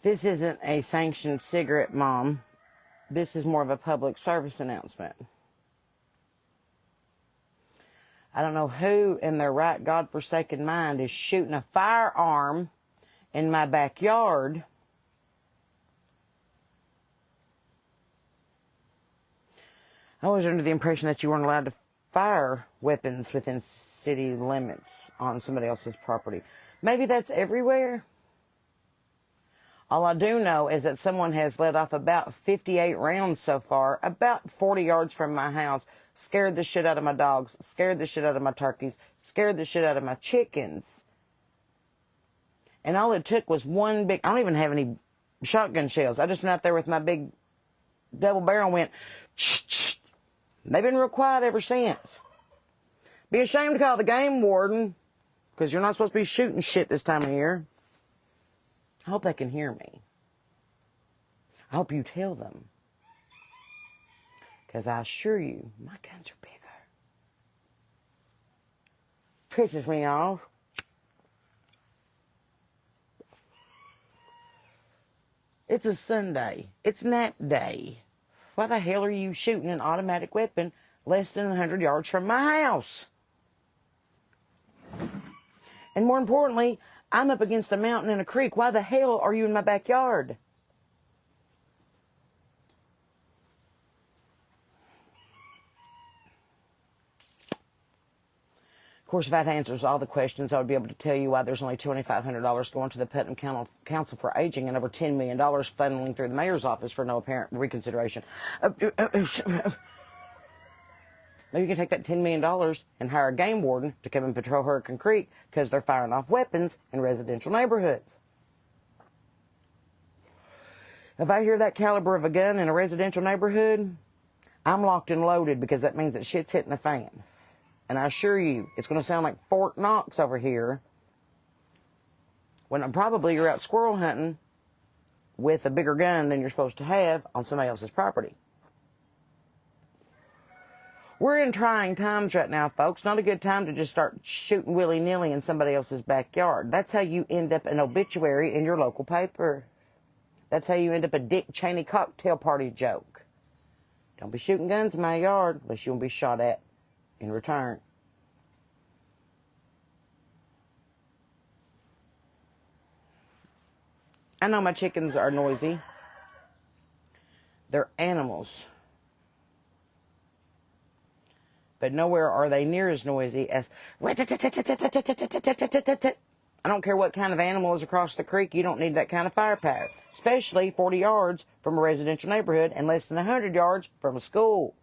This isn't a sanctioned cigarette mom. This is more of a public service announcement. I don't know who in their right godforsaken mind is shooting a firearm in my backyard. I was under the impression that you weren't allowed to fire weapons within city limits on somebody else's property. Maybe that's everywhere. All I do know is that someone has let off about 58 rounds so far, about 40 yards from my house, scared the shit out of my dogs, scared the shit out of my turkeys, scared the shit out of my chickens. And all it took was one big, I don't even have any shotgun shells. I just went out there with my big double barrel and went, shh. They've been real quiet ever since. Be ashamed to call the game warden, because you're not supposed to be shooting shit this time of year. I hope they can hear me. I hope you tell them. Because I assure you, my guns are bigger. Pisses me off. It's a Sunday. It's nap day. Why the hell are you shooting an automatic weapon less than 100 yards from my house? And more importantly, I'm up against a mountain and a creek. Why the hell are you in my backyard? Of course, if that answers all the questions, I would be able to tell you why there's only $2,500 going to the Putnam Council for Aging and over $10 million funneling through the mayor's office for no apparent reconsideration. Maybe you can take that $10 million and hire a game warden to come and patrol Hurricane Creek because they're firing off weapons in residential neighborhoods. If I hear that caliber of a gun in a residential neighborhood, I'm locked and loaded, because that means that shit's hitting the fan. And I assure you, it's going to sound like Fort Knox over here when probably you're out squirrel hunting with a bigger gun than you're supposed to have on somebody else's property. We're in trying times right now, folks. Not a good time to just start shooting willy-nilly in somebody else's backyard. That's how you end up an obituary in your local paper. That's how you end up a Dick Cheney cocktail party joke. Don't be shooting guns in my yard unless you want to be shot at in return. I know my chickens are noisy. They're animals. But nowhere are they near as noisy as... I don't care what kind of animal is across the creek. You don't need that kind of firepower. Especially 40 yards from a residential neighborhood and less than 100 yards from a school.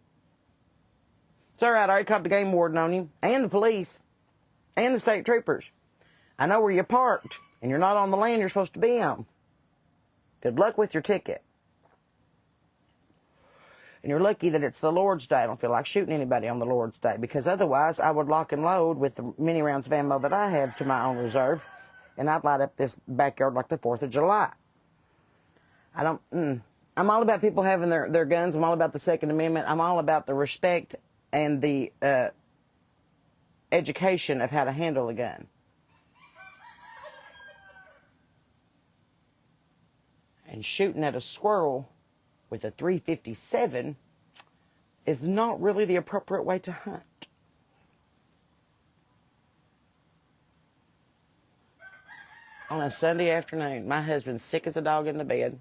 It's all right. I already caught the game warden on you, and the police, and the state troopers. I know where you parked, and you're not on the land you're supposed to be on. Good luck with your ticket. And you're lucky that it's the Lord's Day. I don't feel like shooting anybody on the Lord's Day, because otherwise I would lock and load with the many rounds of ammo that I have to my own reserve, and I'd light up this backyard like the 4th of July. I'm all about people having their guns. I'm all about the Second Amendment. I'm all about the respect and the education of how to handle a gun. And shooting at a squirrel with a .357 is not really the appropriate way to hunt. On a Sunday afternoon, my husband's sick as a dog in the bed.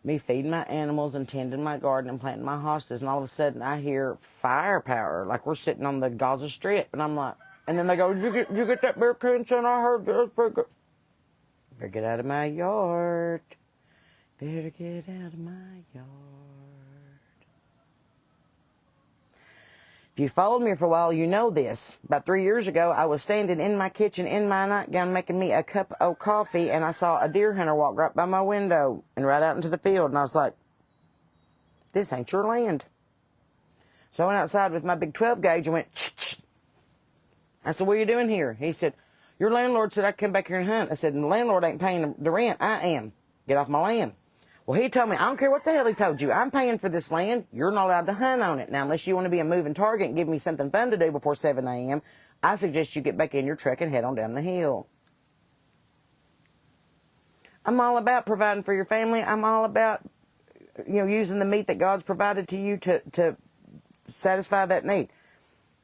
Me feeding my animals and tending my garden and planting my hostas, and all of a sudden I hear firepower, like we're sitting on the Gaza Strip, and I'm like, and then they go, did you get that bear coon, son? I heard this. Better get out of my yard. Better get out of my yard. If you followed me for a while, you know this. About 3 years ago, I was standing in my kitchen in my nightgown making me a cup of coffee, and I saw a deer hunter walk right by my window and right out into the field, and I was like, this ain't your land. So I went outside with my big 12 gauge and went, shh. I said, what are you doing here? He said, your landlord said I could come back here and hunt. I said, the landlord ain't paying the rent. I am. Get off my land. Well, he told me, I don't care what the hell he told you. I'm paying for this land. You're not allowed to hunt on it. Now, unless you want to be a moving target and give me something fun to do before 7 a.m., I suggest you get back in your truck and head on down the hill. I'm all about providing for your family. I'm all about, using the meat that God's provided to you to satisfy that need.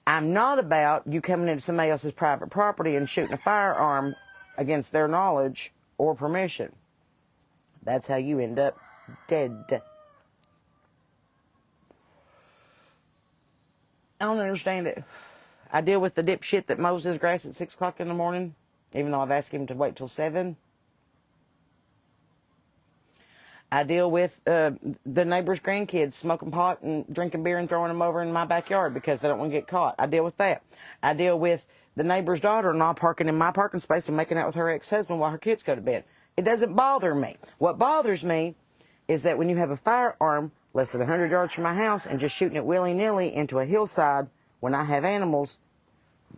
I'm not about you coming into somebody else's private property and shooting a firearm against their knowledge or permission. That's how you end up dead. I don't understand it. I deal with the dipshit that mows his grass at 6 o'clock in the morning, even though I've asked him to wait till 7. I deal with the neighbor's grandkids smoking pot and drinking beer and throwing them over in my backyard because they don't want to get caught. I deal with that. I deal with the neighbor's daughter-in-law parking in my parking space and making out with her ex-husband while her kids go to bed. It doesn't bother me. What bothers me is that when you have a firearm less than 100 yards from my house and just shooting it willy-nilly into a hillside when I have animals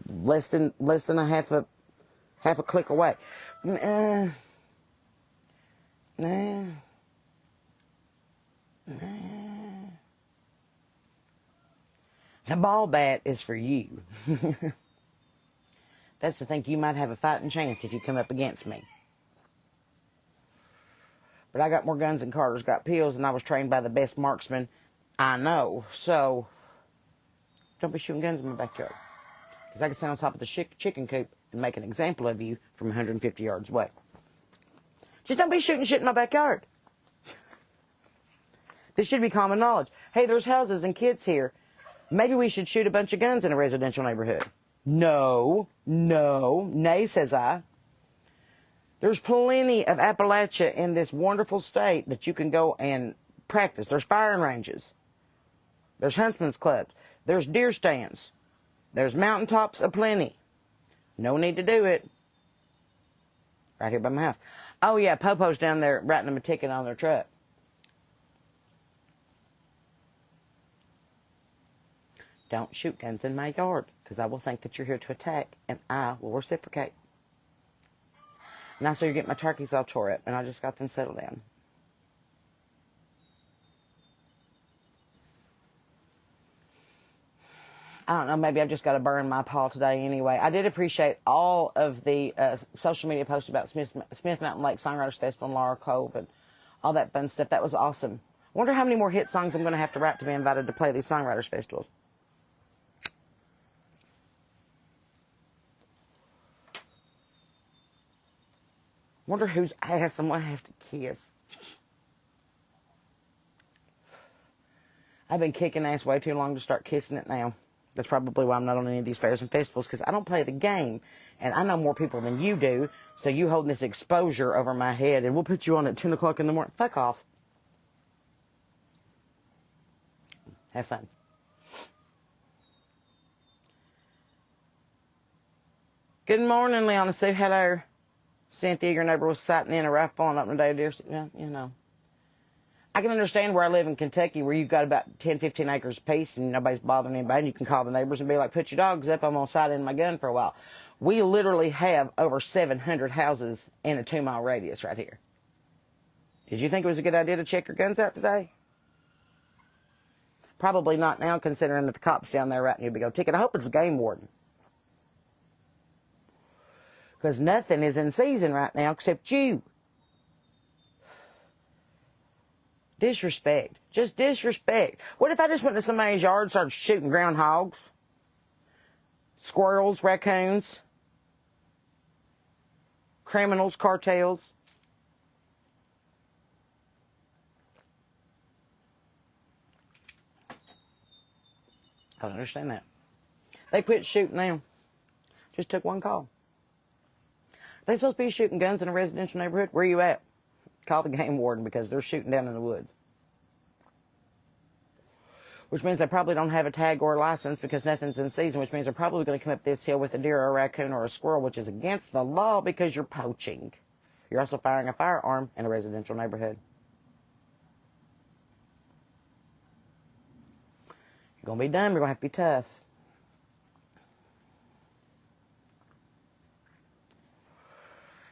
less than a half a click away. Nah. The ball bat is for you. That's to think you might have a fighting chance if you come up against me. But I got more guns than Carter's got pills, and I was trained by the best marksman I know. So, don't be shooting guns in my backyard. Because I can stand on top of the chicken coop and make an example of you from 150 yards away. Just don't be shooting shit in my backyard. This should be common knowledge. Hey, there's houses and kids here. Maybe we should shoot a bunch of guns in a residential neighborhood. No, nay, says I. There's plenty of Appalachia in this wonderful state that you can go and practice. There's firing ranges. There's huntsman's clubs. There's deer stands. There's mountaintops aplenty. No need to do it. Right here by my house. Oh, yeah, Popo's down there writing them a ticket on their truck. Don't shoot guns in my yard, because I will think that you're here to attack, and I will reciprocate. And I saw you get my turkeys all tore up, and I just got them settled down. I don't know, maybe I've just got to burn my paw today anyway. I did appreciate all of the social media posts about Smith Mountain Lake Songwriters Festival and Laurel Cove and all that fun stuff. That was awesome. I wonder how many more hit songs I'm going to have to write to be invited to play these Songwriters Festivals. Wonder whose ass I'm going to have to kiss. I've been kicking ass way too long to start kissing it now. That's probably why I'm not on any of these fairs and festivals, because I don't play the game. And I know more people than you do, so you holding this exposure over my head, and we'll put you on at 10 o'clock in the morning. Fuck off. Have fun. Good morning, Leona Sue. Hello. Cynthia, your neighbor was sighting in a rifle and opening a day deer. Yeah, you know. I can understand where I live in Kentucky, where you've got about 10, 15 acres apiece and nobody's bothering anybody, and you can call the neighbors and be like, put your dogs up, I'm going to sight in my gun for a while. We literally have over 700 houses in a 2-mile radius right here. Did you think it was a good idea to check your guns out today? Probably not now, considering that the cops down there writing you a big old ticket. I hope it's a game warden. Because nothing is in season right now except you. Disrespect. Just disrespect. What if I just went to somebody's yard and started shooting groundhogs? Squirrels, raccoons, criminals, cartels. I don't understand that. They quit shooting now. Just took one call. They supposed to be shooting guns in a residential neighborhood? Where are you at? Call the game warden, because they're shooting down in the woods. Which means they probably don't have a tag or a license because nothing's in season, which means they're probably going to come up this hill with a deer or a raccoon or a squirrel, which is against the law because you're poaching. You're also firing a firearm in a residential neighborhood. You're going to be dumb. You're going to have to be tough.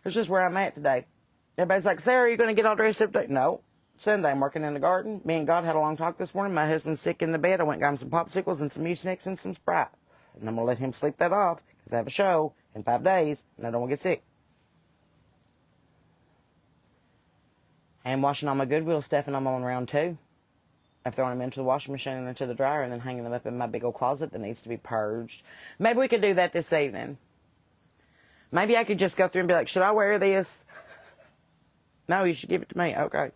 It's just where I'm at today. Everybody's like, Sarah, are you going to get all dressed up today? No. Sunday, I'm working in the garden. Me and God had a long talk this morning. My husband's sick in the bed. I went and got him some popsicles and some Mucinex and some Sprite. And I'm going to let him sleep that off because I have a show in 5 days and I don't want to get sick. And washing all my Goodwill stuff, and I'm on round 2. I'm throwing them into the washing machine and into the dryer, and then hanging them up in my big old closet that needs to be purged. Maybe we could do that this evening. Maybe I could just go through and be like, should I wear this? No, you should give it to me. Okay.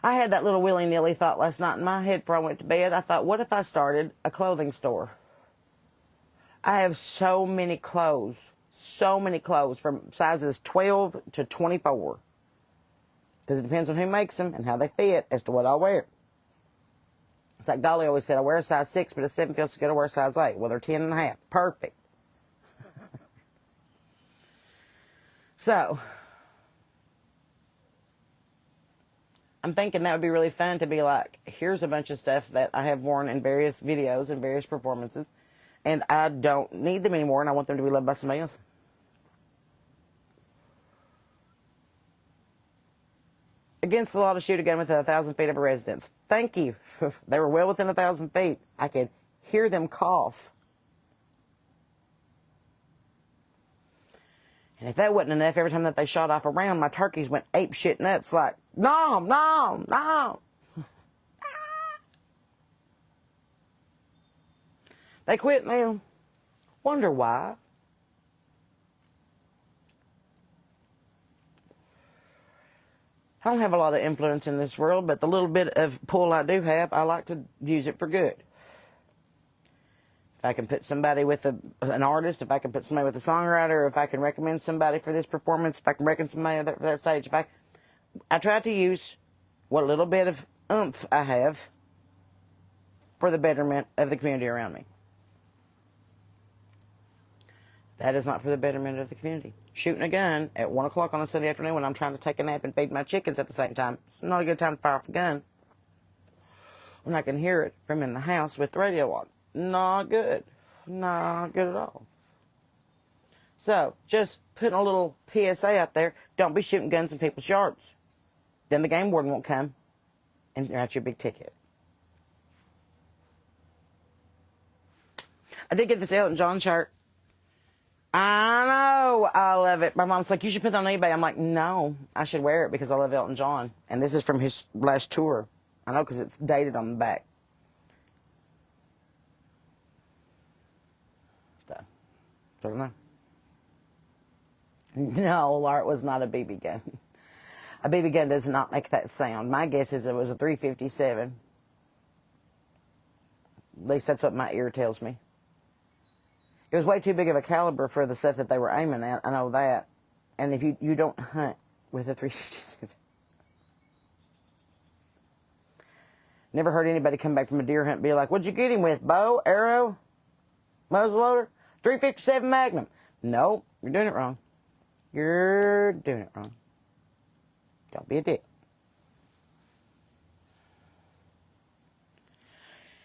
I had that little willy-nilly thought last night in my head before I went to bed. I thought, what if I started a clothing store? I have so many clothes from sizes 12 to 24. Because it depends on who makes them and how they fit as to what I'll wear. It's like Dolly always said, I wear a size 6, but a 7 feels good to wear a size 8. Well, they're 10 and a half. Perfect. So, I'm thinking that would be really fun to be like, here's a bunch of stuff that I have worn in various videos and various performances, and I don't need them anymore, and I want them to be loved by somebody else. Against the law to shoot a gun within 1,000 feet of a residence. Thank you. They were well within 1,000 feet. I could hear them cough. And if that wasn't enough, every time that they shot off a round, my turkeys went apeshit nuts like, nom, nom, nom. They quit now. Wonder why. I don't have a lot of influence in this world, but the little bit of pull I do have, I like to use it for good. If I can put somebody with an artist, if I can put somebody with a songwriter, if I can recommend somebody for this performance, if I can recommend somebody for that stage, I try to use what little bit of oomph I have for the betterment of the community around me. That is not for the betterment of the community. Shooting a gun at 1 o'clock on a Sunday afternoon when I'm trying to take a nap and feed my chickens at the same time, it's not a good time to fire off a gun when I can hear it from in the house with the radio on. Not good. Not good at all. So, just putting a little PSA out there, don't be shooting guns in people's yards. Then the game warden won't come and write you a big ticket. I did get this Elton John shirt. I know. I love it. My mom's like, you should put it on eBay. I'm like, no, I should wear it because I love Elton John. And this is from his last tour. I know because it's dated on the back. So, I don't know. No, Lart was not a BB gun. A BB gun does not make that sound. My guess is it was a 357. At least that's what my ear tells me. It was way too big of a caliber for the stuff that they were aiming at. I know that. And if you don't hunt with a 357. Never heard anybody come back from a deer hunt and be like, what'd you get him with? Bow, arrow, muzzleloader, 357 Magnum. No, you're doing it wrong. You're doing it wrong. Don't be a dick.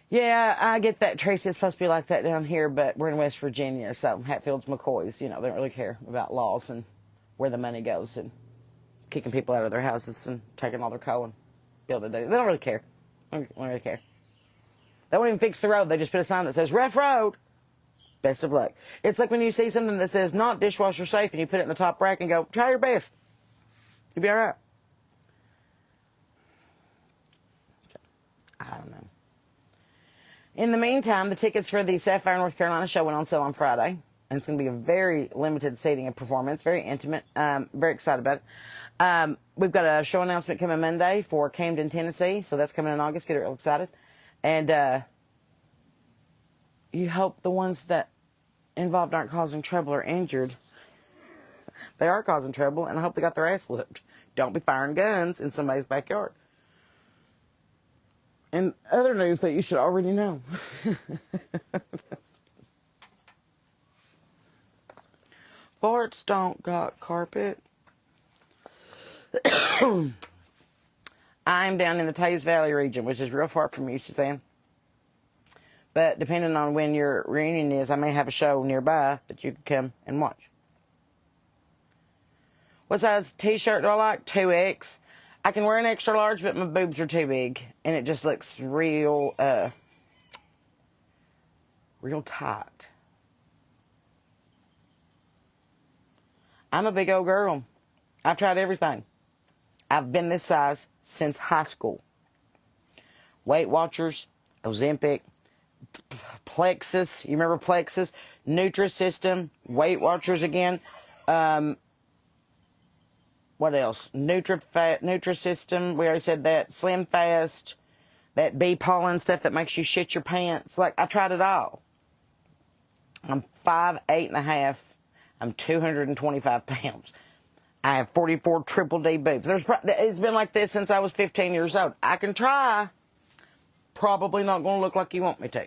Yeah, I get that, Tracy. It's supposed to be like that down here, but we're in West Virginia, so Hatfields, McCoys, they don't really care about laws and where the money goes and kicking people out of their houses and taking all their coal and building. They don't really care. They don't really care. They won't even fix the road. They just put a sign that says, rough road. Best of luck. It's like when you see something that says not dishwasher safe and you put it in the top rack and go, try your best. You'll be all right. I don't know. In the meantime, the tickets for the Sapphire, North Carolina show went on sale on Friday. And it's going to be a very limited seating and performance, very intimate. Very excited about it. We've got a show announcement coming Monday for Camden, Tennessee. So that's coming in August. Get real excited. And you hope the ones that involved aren't causing trouble or injured. They are causing trouble, and I hope they got their ass whooped. Don't be firing guns in somebody's backyard. And other news that you should already know. Farts don't got carpet. I'm down in the Taze Valley region, which is real far from you, Suzanne. But depending on when your reunion is, I may have a show nearby that you can come and watch. What size t-shirt do I like? 2X. I can wear an extra large, but my boobs are too big. And it just looks real tight. I'm a big old girl. I've tried everything. I've been this size since high school. Weight Watchers, Ozempic, Plexus. You remember Plexus? Nutrisystem, Weight Watchers again. What else? Nutrisystem. We already said that. Slim Fast. That bee pollen stuff that makes you shit your pants. Like, I've tried it all. I'm 5'8.5". I'm 225 pounds. I have 44 triple D boobs. It's been like this since I was 15 years old. I can try. Probably not going to look like you want me to.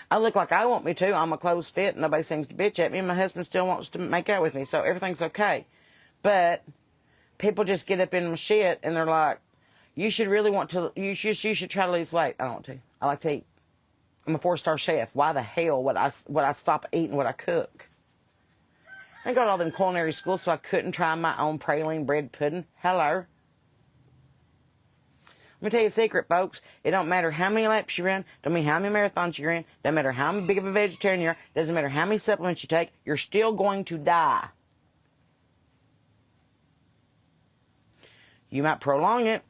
I look like I want me to. I'm a closed fit. Nobody seems to bitch at me. And my husband still wants to make out with me. So everything's okay. But people just get up in my shit and they're like, you should try to lose weight. I don't want to. I like to eat. I'm a 4-star chef. Why the hell would I stop eating what I cook? I got all them culinary schools so I couldn't try my own praline bread pudding. Hello. Let me tell you a secret, folks. It don't matter how many laps you run, don't matter how many marathons you run, don't matter how big of a vegetarian you are, doesn't matter how many supplements you take, you're still going to die. You might prolong it.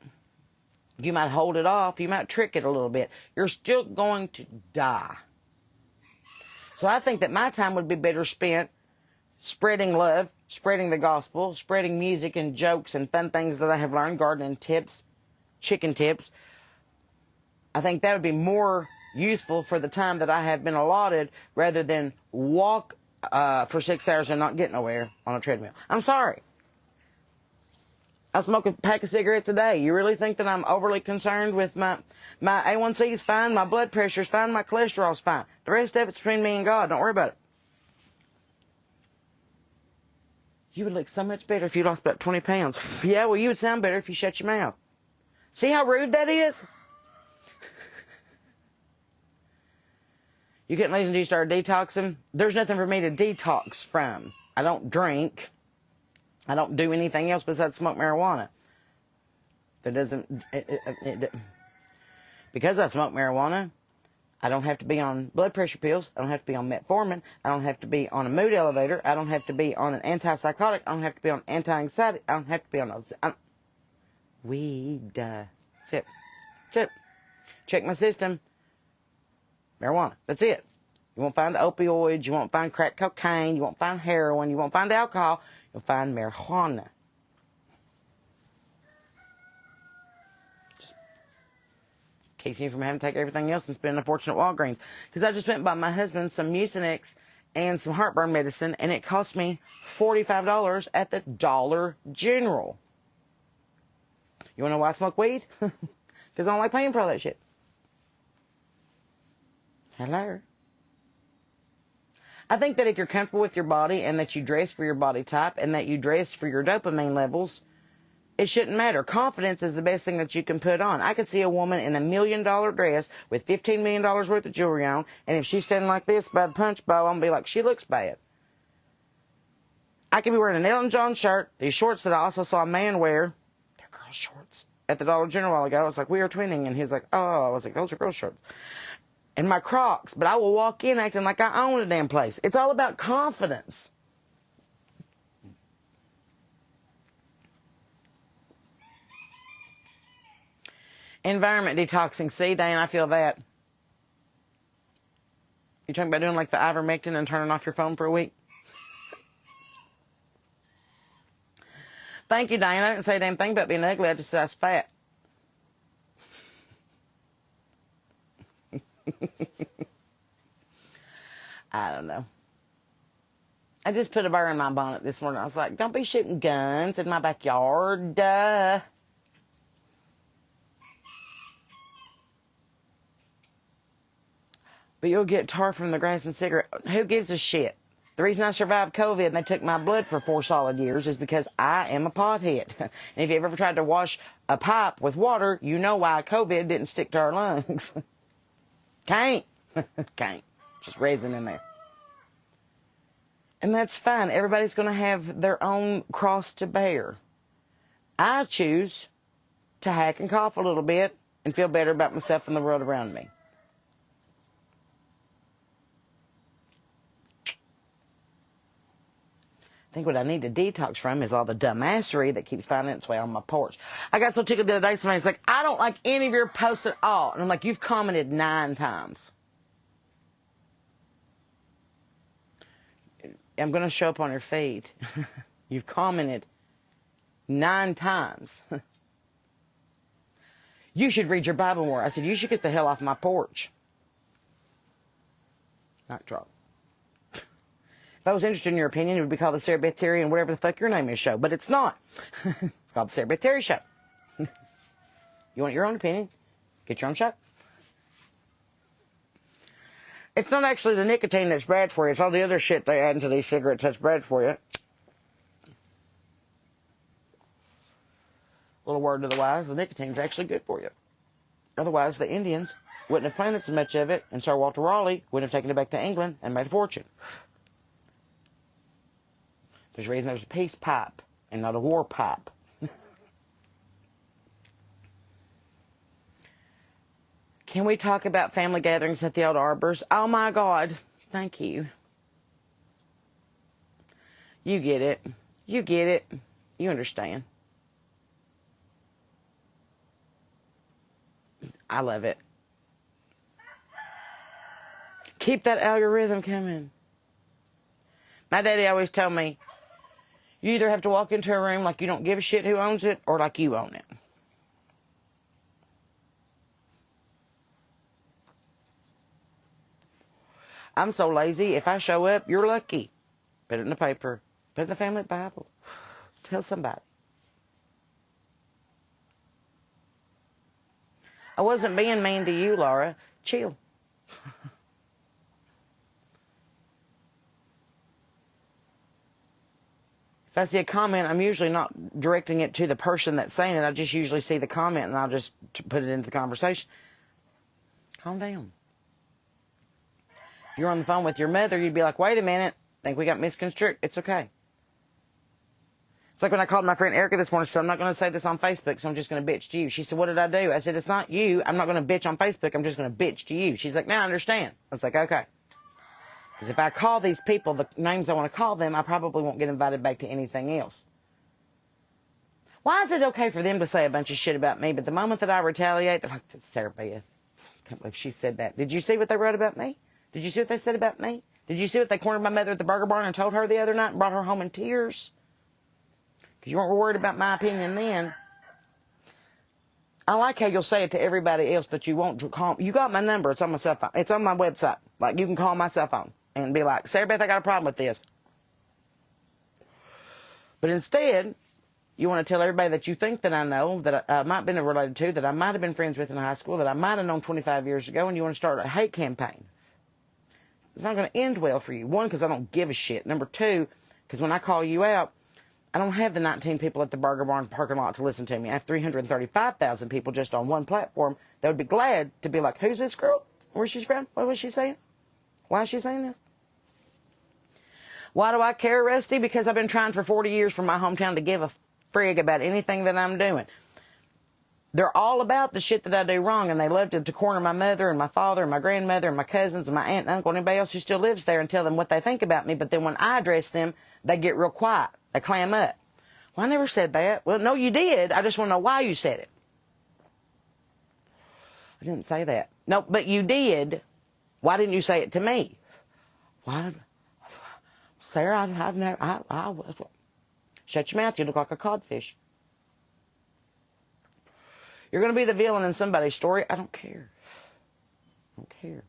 You might hold it off. You might trick it a little bit. You're still going to die. So I think that my time would be better spent spreading love, spreading the gospel, spreading music and jokes and fun things that I have learned, gardening tips, chicken tips. I think that would be more useful for the time that I have been allotted rather than walk for 6 hours and not get nowhere on a treadmill. I'm sorry. I smoke a pack of cigarettes a day. You really think that I'm overly concerned with my A1C is fine, my blood pressure's fine, my cholesterol's fine. The rest of it's between me and God. Don't worry about it. You would look so much better if you lost about 20 pounds. Yeah, well, you would sound better if you shut your mouth. See how rude that is? You couldn't listen until you started detoxing? There's nothing for me to detox from. I don't drink. I don't do anything else besides smoke marijuana. That doesn't... because I smoke marijuana, I don't have to be on blood pressure pills. I don't have to be on metformin. I don't have to be on a mood elevator. I don't have to be on an antipsychotic. I don't have to be on anti-anxiety. I don't have to be on... weed. That's it. That's it. Check my system. Marijuana. That's it. You won't find opioids. You won't find crack cocaine. You won't find heroin. You won't find alcohol. You'll find marijuana. Just keeps you from having to take everything else and spend a fortune at Walgreens. Because I just went and bought my husband some Mucinex and some heartburn medicine, and it cost me $45 at the Dollar General. You want to know why I smoke weed? Because I don't like paying for all that shit. Hello. I think that if you're comfortable with your body and that you dress for your body type and that you dress for your dopamine levels, it shouldn't matter. Confidence is the best thing that you can put on. I could see a woman in $1 million dress with $15 million worth of jewelry on, and if she's standing like this by the punch bowl, I'm going to be like, she looks bad. I could be wearing an Elton John shirt, these shorts that I also saw a man wear. They're girl shorts. At the Dollar General a while ago, I was like, we are twinning, and he's like, oh, I was like, those are girl shorts. And my Crocs, but I will walk in acting like I own a damn place. It's all about confidence. Environment detoxing. See, Dane, I feel that. You talking about doing like the ivermectin and turning off your phone for a week? Thank you, Dane. I didn't say a damn thing about being ugly. I just said I was fat. I don't know. I just put a burr in my bonnet this morning. I was like, don't be shooting guns in my backyard. Duh. But you'll get tar from the grass and cigarette. Who gives a shit? The reason I survived COVID and they took my blood for 4 solid years is because I am a pothead. And if you've ever tried to wash a pipe with water, you know why COVID didn't stick to our lungs. Can't. Can't. Just resin in there. And that's fine. Everybody's going to have their own cross to bear. I choose to hack and cough a little bit and feel better about myself and the world around me. I think what I need to detox from is all the dumbassery that keeps finding its way on my porch. I got so tickled the other day, somebody's like, I don't like any of your posts at all. And I'm like, you've commented 9 times. I'm going to show up on your feed. You've commented 9 times. You should read your Bible more. I said, you should get the hell off my porch. Not drop. If I was interested in your opinion, it would be called the Sarah Beth Terry and whatever the fuck your name is show. But it's not. It's called the Sarah Beth Terry show. You want your own opinion? Get your own show. It's not actually the nicotine that's bad for you. It's all the other shit they add into these cigarettes that's bad for you. Little word to the wise, the nicotine's actually good for you. Otherwise, the Indians wouldn't have planted so much of it, and Sir Walter Raleigh wouldn't have taken it back to England and made a fortune. There's a reason there's a peace pipe and not a war pipe. Can we talk about family gatherings at the old arbors? Oh my God. Thank you. You get it. You get it. You understand. I love it. Keep that algorithm coming. My daddy always told me, you either have to walk into a room like you don't give a shit who owns it or like you own it. I'm so lazy. If I show up, you're lucky. Put it in the paper. Put it in the family Bible. Tell somebody. I wasn't being mean to you, Laura. Chill. If I see a comment, I'm usually not directing it to the person that's saying it. I just usually see the comment and I'll just put it into the conversation. Calm down. If you're on the phone with your mother, you'd be like, wait a minute. Think we got misconstrued. It's okay. It's like when I called my friend Erica this morning. She said, I'm not going to say this on Facebook, so I'm just going to bitch to you. She said, what did I do? I said, it's not you. I'm not going to bitch on Facebook. I'm just going to bitch to you. She's like, now I understand. I was like, okay. Because if I call these people the names I want to call them, I probably won't get invited back to anything else. Why is it okay for them to say a bunch of shit about me, but the moment that I retaliate, they're like, that's Sarah Beth. Can't believe she said that. Did you see what they wrote about me? Did you see what they said about me? Did you see what they cornered my mother at the burger barn and told her the other night and brought her home in tears? Because you weren't worried about my opinion then. I like how you'll say it to everybody else, but you won't call. You got my number. It's on my cell phone. It's on my website. Like, you can call my cell phone and be like, Sarah Beth, I got a problem with this. But instead, you want to tell everybody that you think that I know, that I might have been related to, that I might have been friends with in high school, that I might have known 25 years ago, and you want to start a hate campaign. It's not going to end well for you. One, because I don't give a shit. Number two, because when I call you out, I don't have the 19 people at the Burger Barn parking lot to listen to me. I have 335,000 people just on one platform that would be glad to be like, who's this girl? Where's she from? What was she saying? Why is she saying this? Why do I care, Rusty? Because I've been trying for 40 years for my hometown to give a frig about anything that I'm doing. They're all about the shit that I do wrong, and they love to corner my mother and my father and my grandmother and my cousins and my aunt and uncle and anybody else who still lives there and tell them what they think about me. But then when I address them, they get real quiet. They clam up. Well, I never said that. Well, no, you did. I just want to know why you said it. I didn't say that. No, but you did. Why didn't you say it to me? Why? Sarah, I've never... Shut your mouth. You look like a codfish. You're going to be the villain in somebody's story. I don't care. I don't care.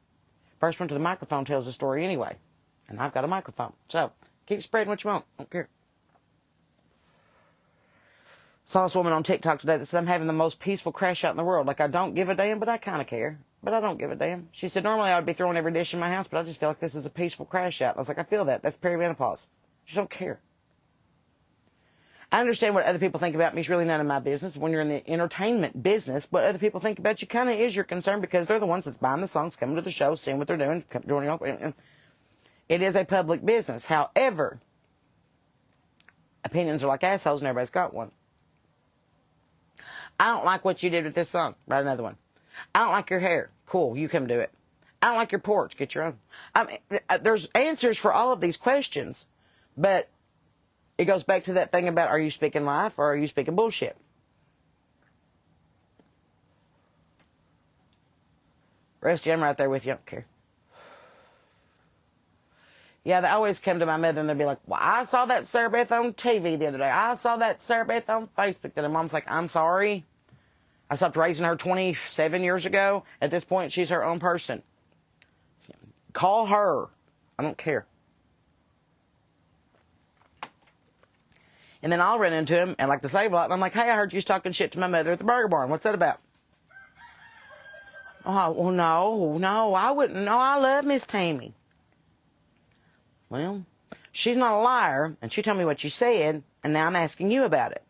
First one to the microphone tells the story anyway. And I've got a microphone. So, keep spreading what you want. I don't care. Saw this woman on TikTok today that said, I'm having the most peaceful crash out in the world. Like, I don't give a damn, but I kind of care. But I don't give a damn. She said, normally I would be throwing every dish in my house, but I just feel like this is a peaceful crash out. I was like, I feel that. That's perimenopause. Just don't care. I understand what other people think about me is really none of my business. When you're in the entertainment business, what other people think about you kind of is your concern because they're the ones that's buying the songs, coming to the show, seeing what they're doing, joining up. It is a public business. However, opinions are like assholes and everybody's got one. I don't like what you did with this song. Write another one. I don't like your hair. Cool, you come do it. I don't like your porch. Get your own. I mean, there's answers for all of these questions, but It goes back to that thing about, are you speaking life or are you speaking bullshit? Rusty, I'm right there with you. I don't care. Yeah, they always come to my mother and they'll be like, well, I saw that Sarah Beth on TV the other day. I saw that Sarah Beth on Facebook. And mom's like, I'm sorry. I stopped raising her 27 years ago. At this point, she's her own person. Call her. I don't care. And then I'll run into him and like to save a lot. And I'm like, hey, I heard you was talking shit to my mother at the Burger Barn. What's that about? Oh, well, no, I wouldn't. No, I love Miss Tammy. Well, she's not a liar, and she told me what you said, and now I'm asking you about it.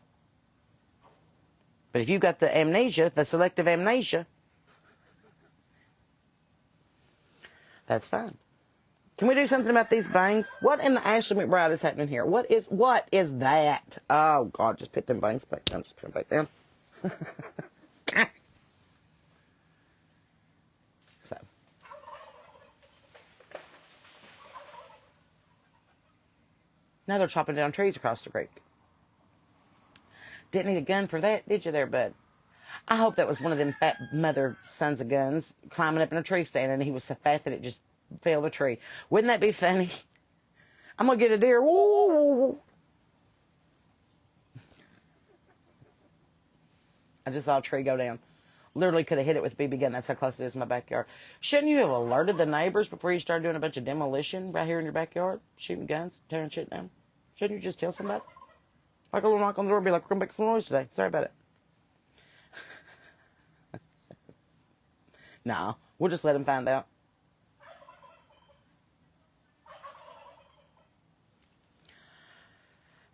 But if you've got the amnesia, the selective amnesia, that's fine. Can we do something about these bangs? What in the Ashley McBride is happening here? What is that? Oh, God, just put them bangs back down. Just put them back down. So. Now they're chopping down trees across the creek. Didn't need a gun for that, did you there, bud? I hope that was one of them fat mother sons of guns climbing up in a tree stand and he was so fat that it just fell the tree. Wouldn't that be funny? I'm going to get a deer. Woo! I just saw a tree go down. Literally could have hit it with a BB gun. That's how close it is in my backyard. Shouldn't you have alerted the neighbors before you started doing a bunch of demolition right here in your backyard? Shooting guns, tearing shit down? Shouldn't you just tell somebody? Like a little knock on the door and be like, we're going to make some noise today. Sorry about it. No, we'll just let them find out.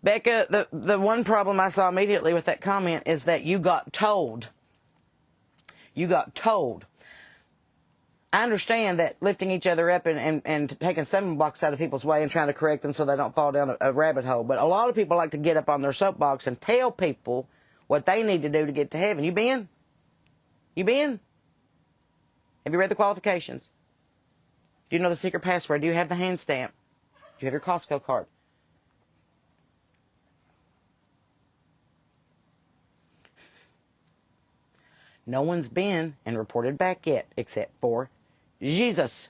Becca, the one problem I saw immediately with that comment is that you got told. You got told. I understand that lifting each other up and taking stumbling blocks out of people's way and trying to correct them so they don't fall down a rabbit hole. But a lot of people like to get up on their soapbox and tell people what they need to do to get to heaven. You been? You been? Have you read the qualifications? Do you know the secret password? Do you have the hand stamp? Do you have your Costco card? No one's been and reported back yet except for Jesus.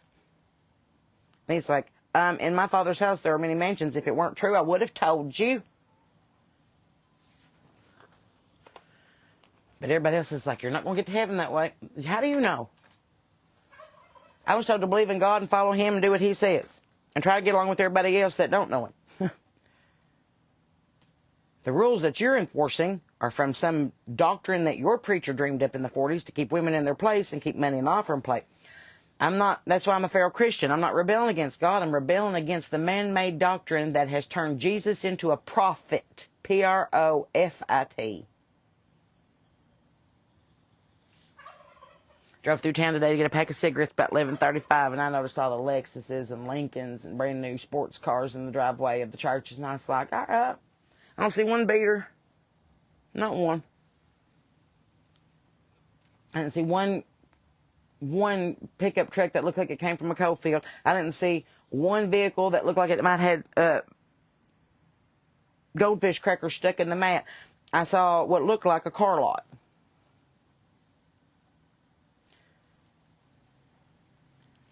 And he's like, in my Father's house there are many mansions. If it weren't true, I would have told you. But everybody else is like, you're not going to get to heaven that way. How do you know? I was told to believe in God and follow Him and do what He says. And try to get along with everybody else that don't know Him. The rules that you're enforcing are from some doctrine that your preacher dreamed up in the 40s to keep women in their place and keep money in the offering plate. That's why I'm a feral Christian. I'm not rebelling against God. I'm rebelling against the man-made doctrine that has turned Jesus into a prophet. Profit. Drove through town today to get a pack of cigarettes about 11:35, and I noticed all the Lexuses and Lincolns and brand new sports cars in the driveway of the churches, and I was like, all right, I don't see one beater. Not one. I didn't see one pickup truck that looked like it came from a coal field. I didn't see one vehicle that looked like it might have had goldfish crackers stuck in the mat. I saw what looked like a car lot.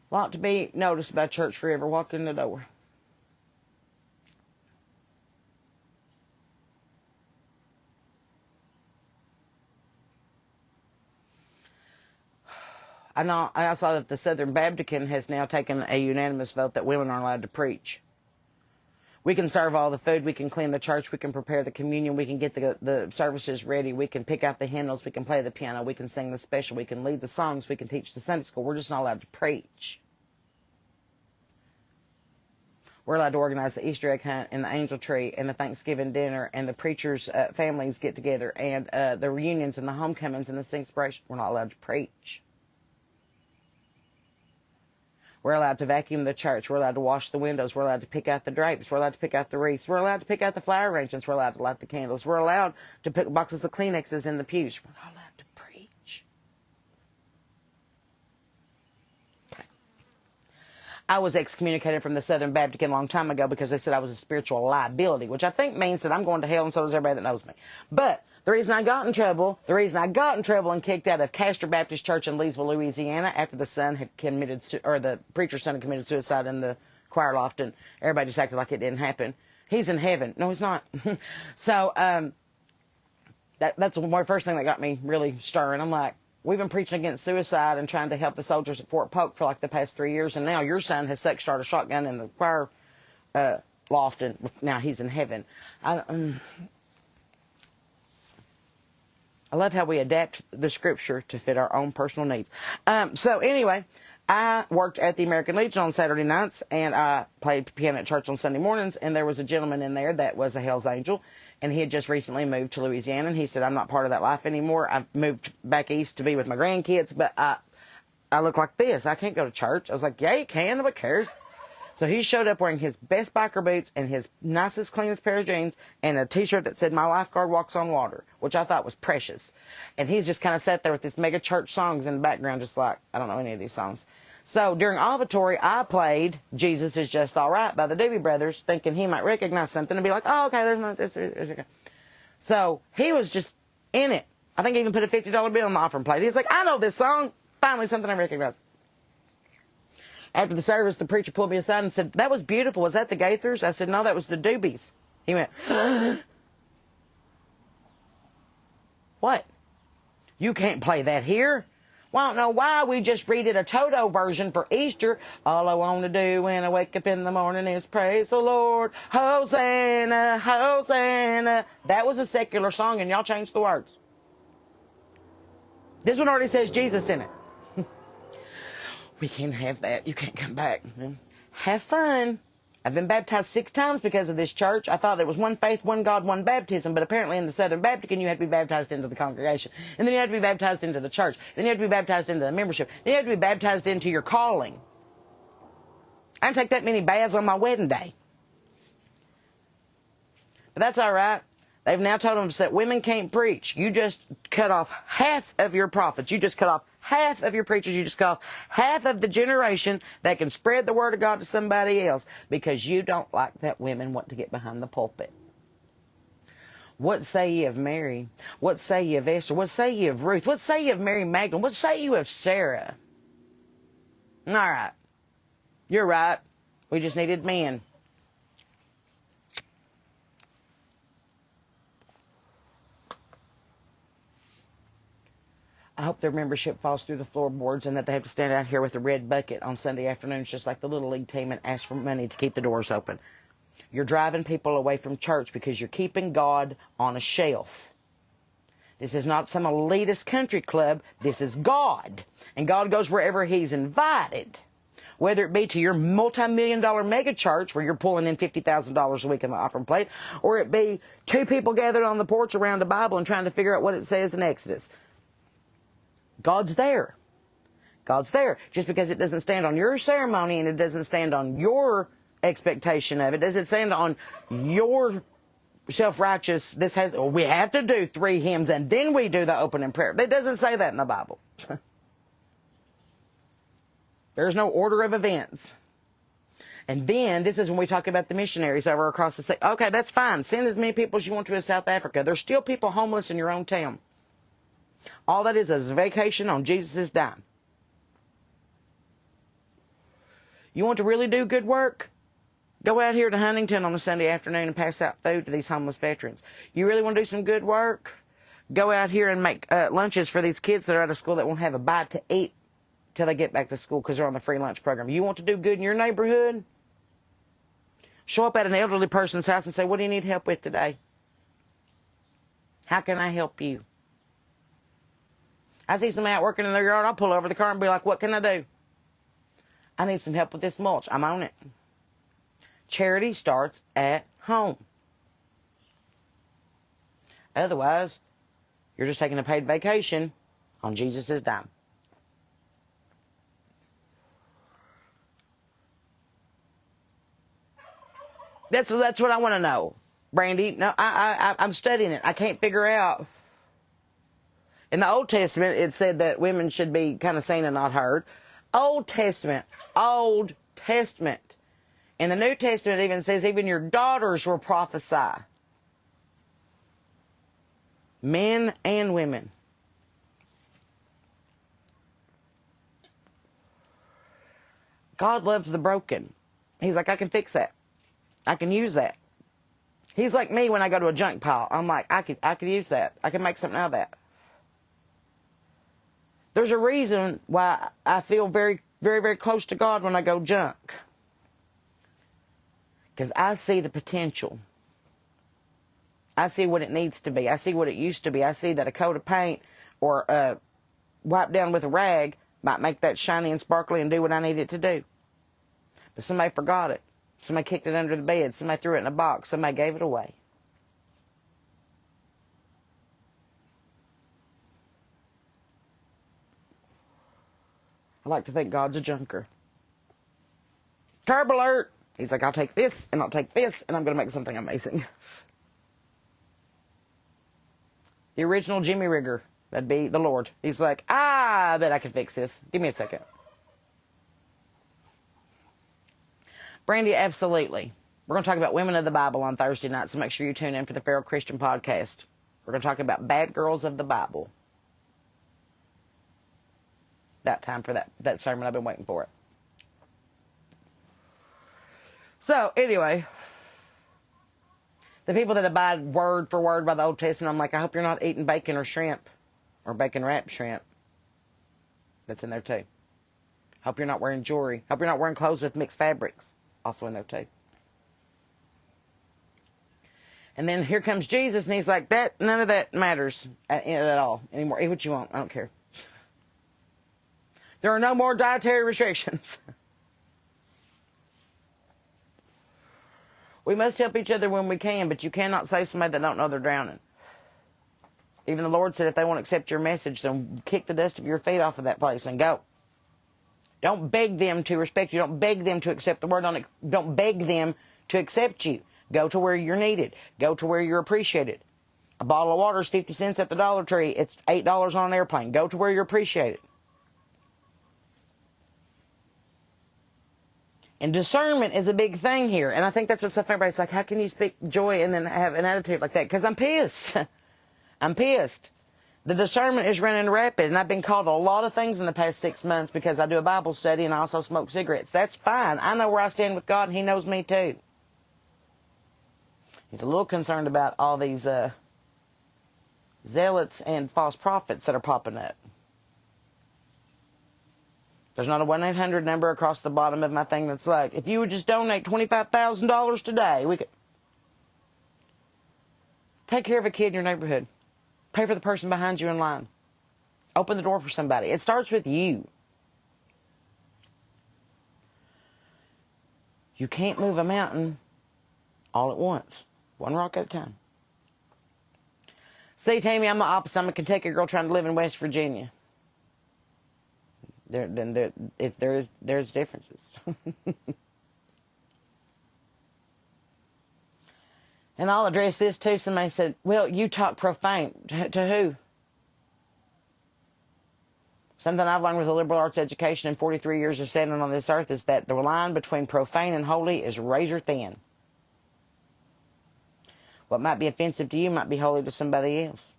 Lot to be noticed by church forever. Walk in the door. I saw that the Southern Baptist has now taken a unanimous vote that women aren't allowed to preach. We can serve all the food. We can clean the church. We can prepare the communion. We can get the services ready. We can pick out the hymnals. We can play the piano. We can sing the special. We can lead the songs. We can teach the Sunday school. We're just not allowed to preach. We're allowed to organize the Easter egg hunt and the angel tree and the Thanksgiving dinner and the preachers' families get together and the reunions and the homecomings and the sing-spiration. We're not allowed to preach. We're allowed to vacuum the church. We're allowed to wash the windows. We're allowed to pick out the drapes. We're allowed to pick out the wreaths. We're allowed to pick out the flower arrangements. We're allowed to light the candles. We're allowed to put boxes of Kleenexes in the pews. We're not allowed to preach. Okay. I was excommunicated from the Southern Baptist a long time ago because they said I was a spiritual liability, which I think means that I'm going to hell, and so does everybody that knows me. But the reason I got in trouble and kicked out of Castor Baptist Church in Leesville, Louisiana, after the son had the preacher's son had committed suicide in the choir loft, and everybody just acted like it didn't happen. He's in heaven. No, he's not. So that's the first thing that got me really stirring. I'm like, we've been preaching against suicide and trying to help the soldiers at Fort Polk for like the past 3 years, and now your son has started a shotgun in the choir loft, and now he's in heaven. I love how we adapt the scripture to fit our own personal needs. So anyway, I worked at the American Legion on Saturday nights, and I played piano at church on Sunday mornings, and there was a gentleman in there that was a Hell's Angel, and he had just recently moved to Louisiana, and he said, I'm not part of that life anymore. I've moved back east to be with my grandkids, but I look like this. I can't go to church. I was like, yeah, you can. Nobody cares. So he showed up wearing his best biker boots and his nicest, cleanest pair of jeans and a T-shirt that said, "My lifeguard walks on water," which I thought was precious. And he's just kind of sat there with this mega church songs in the background, just like, I don't know any of these songs. So during Offertory, I played "Jesus Is Just All Right" by the Doobie Brothers, thinking he might recognize something and be like, oh, okay, there's not this. Okay. So he was just in it. I think he even put a $50 bill on the offering plate. He's like, I know this song. Finally, something I recognize. After the service, the preacher pulled me aside and said, "That was beautiful. Was that the Gaithers?" I said, "No, that was the Doobies." He went, "What? You can't play that here?" "Well, I don't know why. We just redid a Toto version for Easter. All I want to do when I wake up in the morning is praise the Lord. Hosanna, Hosanna." That was a secular song, and y'all changed the words. This one already says Jesus in it. We can't have that. You can't come back. Have fun. I've been baptized 6 times because of this church. I thought there was one faith, one God, one baptism, but apparently in the Southern Baptist, you had to be baptized into the congregation. And then you had to be baptized into the church. Then you had to be baptized into the membership. Then you had to be baptized into your calling. I didn't take that many baths on my wedding day. But that's all right. They've now told us that women can't preach. You just cut off half of your prophets. You just cut off half of your preachers. You just cut off half of the generation that can spread the word of God to somebody else because you don't like that women want to get behind the pulpit. What say ye of Mary? What say ye of Esther? What say ye of Ruth? What say ye of Mary Magdalene? What say you of Sarah? All right. You're right. We just needed men. I hope their membership falls through the floorboards and that they have to stand out here with a red bucket on Sunday afternoons just like the Little League team and ask for money to keep the doors open. You're driving people away from church because you're keeping God on a shelf. This is not some elitist country club. This is God. And God goes wherever He's invited. Whether it be to your multi-million-dollar mega church where you're pulling in $50,000 a week in the offering plate, or it be 2 people gathered on the porch around the Bible and trying to figure out what it says in Exodus. God's there. God's there. Just because it doesn't stand on your ceremony and it doesn't stand on your expectation of it, does it stand on your self-righteous, we have to do 3 hymns and then we do the opening prayer. It doesn't say that in the Bible. There's no order of events. And then, this is when we talk about the missionaries over across the sea. Okay, that's fine. Send as many people as you want to South Africa. There's still people homeless in your own town. All that is a vacation on Jesus' dime. You want to really do good work? Go out here to Huntington on a Sunday afternoon and pass out food to these homeless veterans. You really want to do some good work? Go out here and make lunches for these kids that are out of school that won't have a bite to eat till they get back to school because they're on the free lunch program. You want to do good in your neighborhood? Show up at an elderly person's house and say, "What do you need help with today? How can I help you?" I see somebody out working in their yard, I'll pull over the car and be like, "What can I do?" "I need some help with this mulch." I'm on it. Charity starts at home. Otherwise, you're just taking a paid vacation on Jesus' dime. That's what I want to know, Brandy. No, I'm studying it. I can't figure out. In the Old Testament, it said that women should be kind of seen and not heard. Old Testament, old Testament. And the New Testament even says even your daughters will prophesy. Men and women. God loves the broken. He's like, I can fix that. I can use that. He's like me when I go to a junk pile. I'm like, I could use that. I can make something out of that. There's a reason why I feel very, very, very close to God when I go junk. Because I see the potential. I see what it needs to be. I see what it used to be. I see that a coat of paint or wipe down with a rag might make that shiny and sparkly and do what I need it to do. But somebody forgot it. Somebody kicked it under the bed. Somebody threw it in a box. Somebody gave it away. I like to think God's a junker. Curb alert! He's like, I'll take this, and I'll take this, and I'm going to make something amazing. The original Jimmy Rigger. That'd be the Lord. He's like, I bet I can fix this. Give me a second. Brandy, absolutely. We're going to talk about women of the Bible on Thursday night, so make sure you tune in for the Feral Christian podcast. We're going to talk about bad girls of the Bible. About time for that sermon. I've been waiting for it. So, anyway, the people that abide word for word by the Old Testament, I'm like, I hope you're not eating bacon or shrimp, or bacon wrapped shrimp. That's in there too. Hope you're not wearing jewelry. Hope you're not wearing clothes with mixed fabrics. Also in there too. And then here comes Jesus, and he's like, none of that matters at all anymore. Eat what you want. I don't care. There are no more dietary restrictions. We must help each other when we can, but you cannot save somebody that don't know they're drowning. Even the Lord said if they won't accept your message, then kick the dust of your feet off of that place and go. Don't beg them to respect you. Don't beg them to accept the word. Don't beg them to accept you. Go to where you're needed. Go to where you're appreciated. A bottle of water is 50 cents at the Dollar Tree. It's $8 on an airplane. Go to where you're appreciated. And discernment is a big thing here. And I think that's what stuff everybody's like, how can you speak joy and then have an attitude like that? Because I'm pissed. I'm pissed. The discernment is running rapid. And I've been called a lot of things in the past 6 months because I do a Bible study and I also smoke cigarettes. That's fine. I know where I stand with God and He knows me too. He's a little concerned about all these zealots and false prophets that are popping up. There's not a 1-800 number across the bottom of my thing that's like, if you would just donate $25,000 today, we could take care of a kid in your neighborhood. Pay for the person behind you in line. Open the door for somebody. It starts with you. You can't move a mountain all at once. One rock at a time. See, Tammy, I'm the opposite. I'm a Kentucky girl trying to live in West Virginia. There's differences. And I'll address this too. Somebody said, well, you talk profane. To who? Something I've learned with a liberal arts education and 43 years of standing on this earth is that the line between profane and holy is razor thin. What might be offensive to you might be holy to somebody else.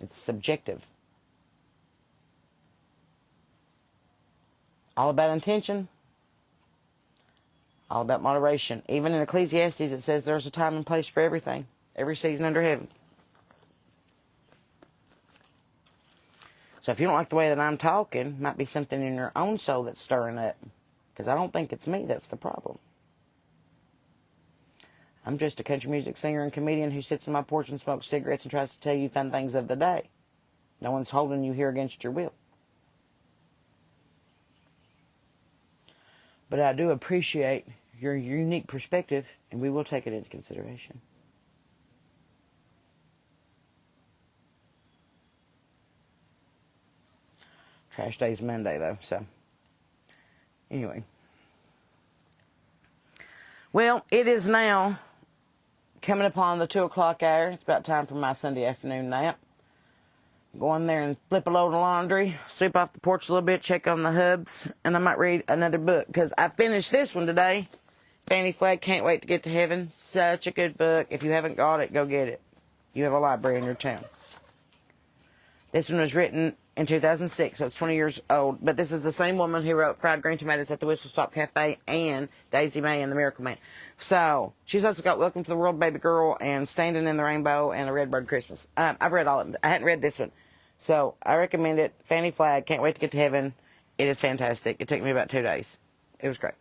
It's subjective. All about intention. All about moderation. Even in Ecclesiastes it says there's a time and place for everything. Every season under heaven. So if you don't like the way that I'm talking, might be something in your own soul that's stirring up. Because I don't think it's me that's the problem. I'm just a country music singer and comedian who sits on my porch and smokes cigarettes and tries to tell you fun things of the day. No one's holding you here against your will. But I do appreciate your unique perspective, and we will take it into consideration. Trash day's Monday, though, so. Anyway. Well, it is now coming upon the 2 o'clock hour. It's about time for my Sunday afternoon nap. Go in there and flip a load of laundry, sweep off the porch a little bit, check on the hubs, and I might read another book, because I finished this one today. Fanny Flagg, Can't Wait to Get to Heaven. Such a good book. If you haven't got it, go get it. You have a library in your town. This one was written in 2006, so it's 20 years old. But this is the same woman who wrote Fried Green Tomatoes at the Whistle Stop Cafe and Daisy May and the Miracle Man. So she's also got Welcome to the World, Baby Girl, and Standing in the Rainbow, and A Redbird Christmas. I've read all of them. I hadn't read this one. So I recommend it. Fanny Flagg, Can't Wait to Get to Heaven. It is fantastic. It took me about 2 days. It was great.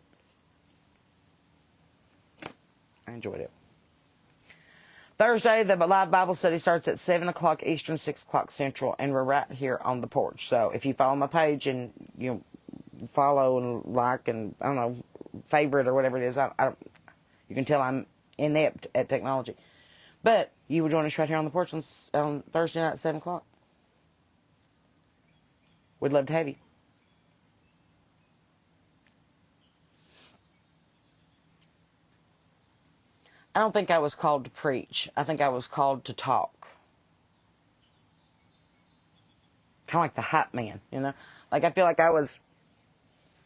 I enjoyed it. Thursday, the live Bible study starts at 7 o'clock Eastern, 6 o'clock Central, and we're right here on the porch. So if you follow my page and you follow and like and, I don't know, favorite or whatever it is, you can tell I'm inept at technology. But you will join us right here on the porch on Thursday night at 7 o'clock. We'd love to have you. I don't think I was called to preach. I think I was called to talk. Kind of like the hype man, you know? Like, I feel like I was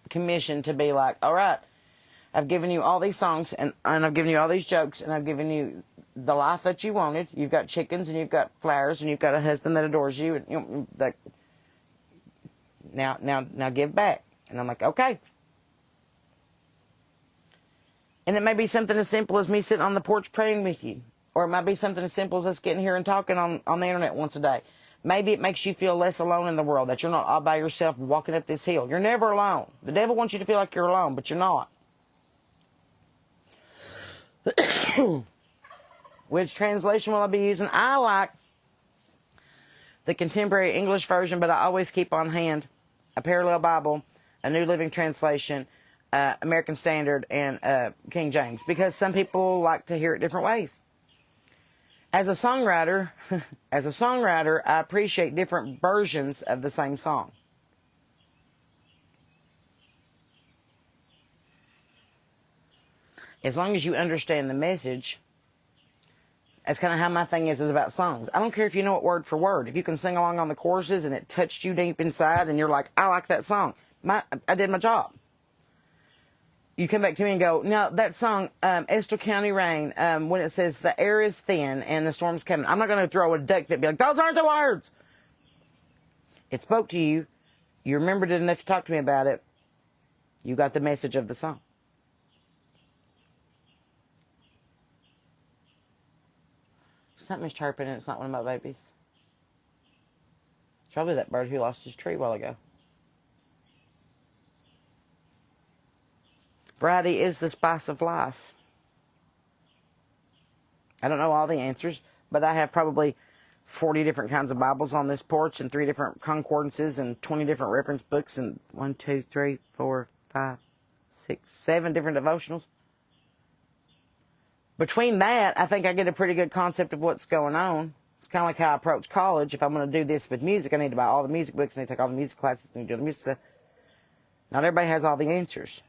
commissioned to be like, all right, I've given you all these songs, and I've given you all these jokes, and I've given you the life that you wanted. You've got chickens, and you've got flowers, and you've got a husband that adores you, and you know, like, now give back. And I'm like, okay. And it may be something as simple as me sitting on the porch praying with you. Or it might be something as simple as us getting here and talking on the internet once a day. Maybe it makes you feel less alone in the world, that you're not all by yourself walking up this hill. You're never alone. The devil wants you to feel like you're alone, but you're not. Which translation will I be using? I like the contemporary English version, but I always keep on hand a parallel Bible, a New Living Translation, American Standard, and King James, because some people like to hear it different ways. As a songwriter, I appreciate different versions of the same song. As long as you understand the message, that's kind of how my thing is about songs. I don't care if you know it word for word. If you can sing along on the choruses and it touched you deep inside and you're like, I like that song. I did my job. You come back to me and go, no, that song, Estill County Rain, when it says the air is thin and the storm's coming, I'm not going to throw a duck fit and be like, those aren't the words. It spoke to you. You remembered it enough to talk to me about it. You got the message of the song. Something's chirping and it's not one of my babies. It's probably that bird who lost his tree a while ago. Variety is the spice of life. I don't know all the answers, but I have probably 40 different kinds of Bibles on this porch and 3 different concordances and 20 different reference books and 1, 2, 3, 4, 5, 6, 7 different devotionals. Between that, I think I get a pretty good concept of what's going on. It's kind of like how I approach college. If I'm going to do this with music, I need to buy all the music books, I need to take all the music classes, I need to do the music stuff. Not everybody has all the answers.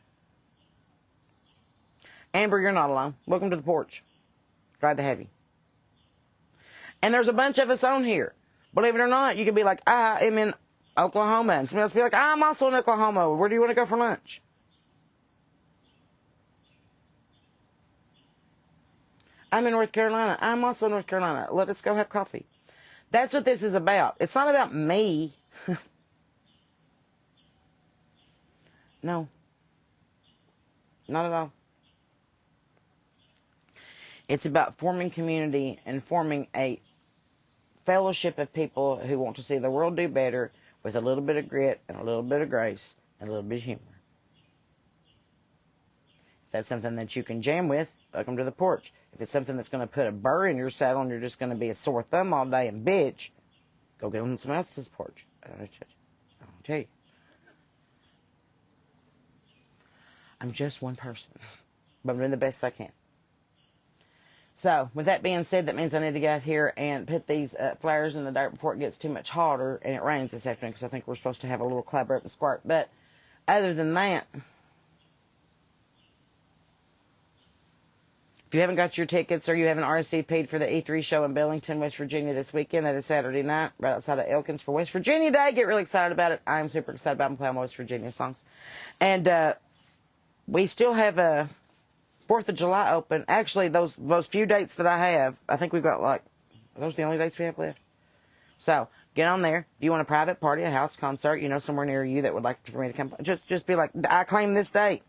Amber, you're not alone. Welcome to the porch. Glad to have you. And there's a bunch of us on here. Believe it or not, you could be like, I am in Oklahoma. And somebody else be like, I'm also in Oklahoma. Where do you want to go for lunch? I'm in North Carolina. I'm also in North Carolina. Let us go have coffee. That's what this is about. It's not about me. No. Not at all. It's about forming community and forming a fellowship of people who want to see the world do better with a little bit of grit and a little bit of grace and a little bit of humor. If that's something that you can jam with, welcome to the porch. If it's something that's going to put a burr in your saddle and you're just going to be a sore thumb all day and bitch, go get on someone else's porch. I don't tell you. I'm just one person, but I'm doing the best I can. So, with that being said, that means I need to get out here and put these flowers in the dirt before it gets too much hotter and it rains this afternoon, because I think we're supposed to have a little cloud up and squirt. But other than that, If you haven't got your tickets or you haven't RSVP'd for the E3 show in Billington, West Virginia this weekend, that is Saturday night, right outside of Elkins for West Virginia Day. Get really excited about it. I'm super excited about it. I'm playing West Virginia songs. And we still have a 4th of July open. Actually, those few dates that I have, I think we've got like, are those the only dates we have left? So, get on there. If you want a private party, a house concert, you know, somewhere near you that would like for me to come, just be like, I claim this date.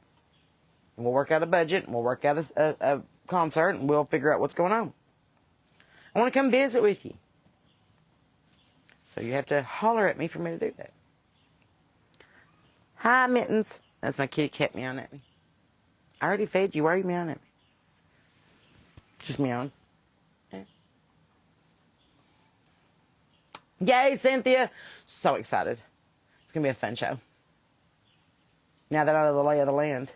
And we'll work out a budget, and we'll work out a concert, and we'll figure out what's going on. I want to come visit with you. So you have to holler at me for me to do that. Hi, Mittens. That's my kitty cat meowing at me. I already fed you. Why are you meowing at me? Just meowing. Yeah. Yay, Cynthia. So excited. It's going to be a fun show. Now that I know the lay of the land.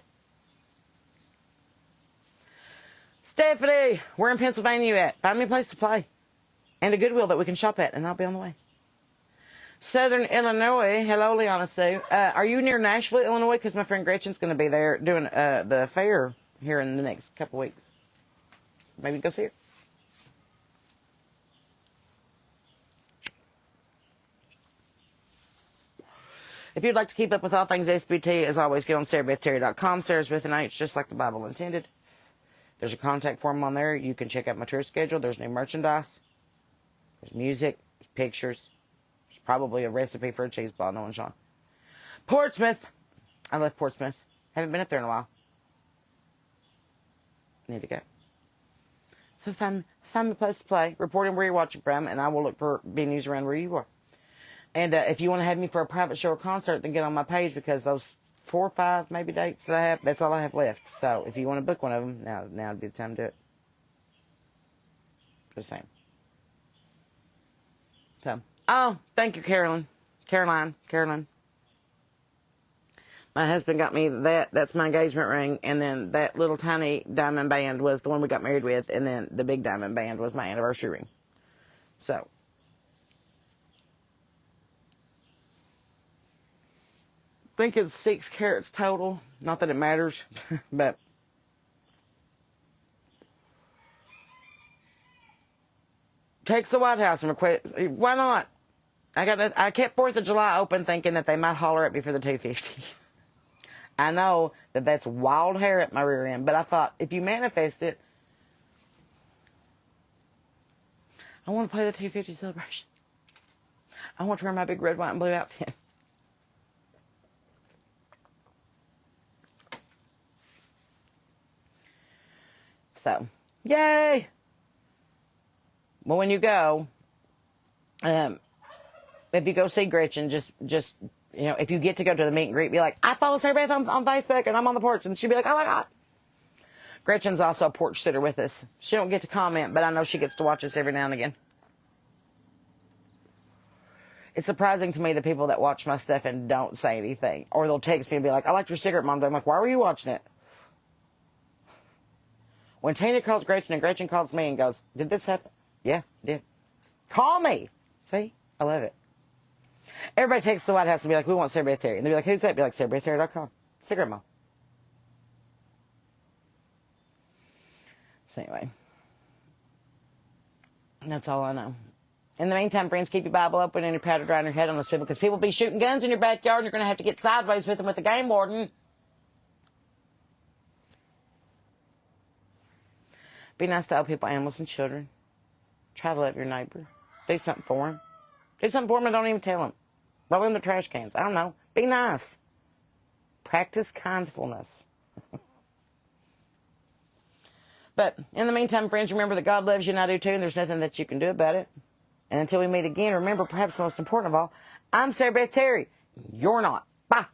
Stephanie, where in Pennsylvania you at? Find me a place to play. And a Goodwill that we can shop at, and I'll be on the way. Southern Illinois. Hello, Liana Sue. Are you near Nashville, Illinois? Because my friend Gretchen's going to be there doing the fair here in the next couple weeks. So maybe go see her. If you'd like to keep up with all things SBT, as always, get on SarahBethTerry.com. Sarah's with an H, just like the Bible intended. There's a contact form on there. You can check out my tour schedule. There's new merchandise. There's music. There's pictures. There's probably a recipe for a cheese ball. No one's on. Portsmouth. I left Portsmouth. Haven't been up there in a while. Need to go. So find me a place to play. Report in where you're watching from, and I will look for venues around where you are. And if you want to have me for a private show or concert, then get on my page, because those 4 or 5 maybe dates that I have, that's all I have left. So if you want to book one of them, now would be the time to do it. Just saying. So, oh, thank you, Caroline. My husband got me that's my engagement ring, and then that little tiny diamond band was the one we got married with, and then the big diamond band was my anniversary ring. So, I think it's 6 carats total. Not that it matters, but text the White House and request. Why not? I kept 4th of July open, thinking that they might holler at me for the 250. I know that that's wild hair at my rear end, but I thought, if you manifest it, I want to play the 250 celebration. I want to wear my big red, white, and blue outfit. So, yay! Well, when you go, if you go see Gretchen, just you know, if you get to go to the meet and greet, be like, I follow Sarah Beth on Facebook, and I'm on the porch, and she'd be like, oh my God. Gretchen's also a porch sitter with us. She don't get to comment, but I know she gets to watch us every now and again. It's surprising to me the people that watch my stuff and don't say anything, or they'll text me and be like, I liked your cigarette, Mom. I'm like, why were you watching it? When Tina calls Gretchen and Gretchen calls me and goes, did this happen? Yeah, it did. Call me. See? I love it. Everybody texts the White House and be like, we want Sarah Beth Terry. And they'll be like, who's that? Be like, SarahBethTerry.com. Cigarette Mom. So anyway. That's all I know. In the meantime, friends, keep your Bible open and your powder dry on your head on a swivel, because people be shooting guns in your backyard and you're going to have to get sideways with them with the game warden. Be nice to other people, animals, and children. Try to love your neighbor. Do something for them. Do something for them and don't even tell them. Roll in the trash cans. I don't know. Be nice. Practice kindfulness. But in the meantime, friends, remember that God loves you and I do too, and there's nothing that you can do about it. And until we meet again, remember, perhaps the most important of all, I'm Sarah Beth Terry. You're not. Bye.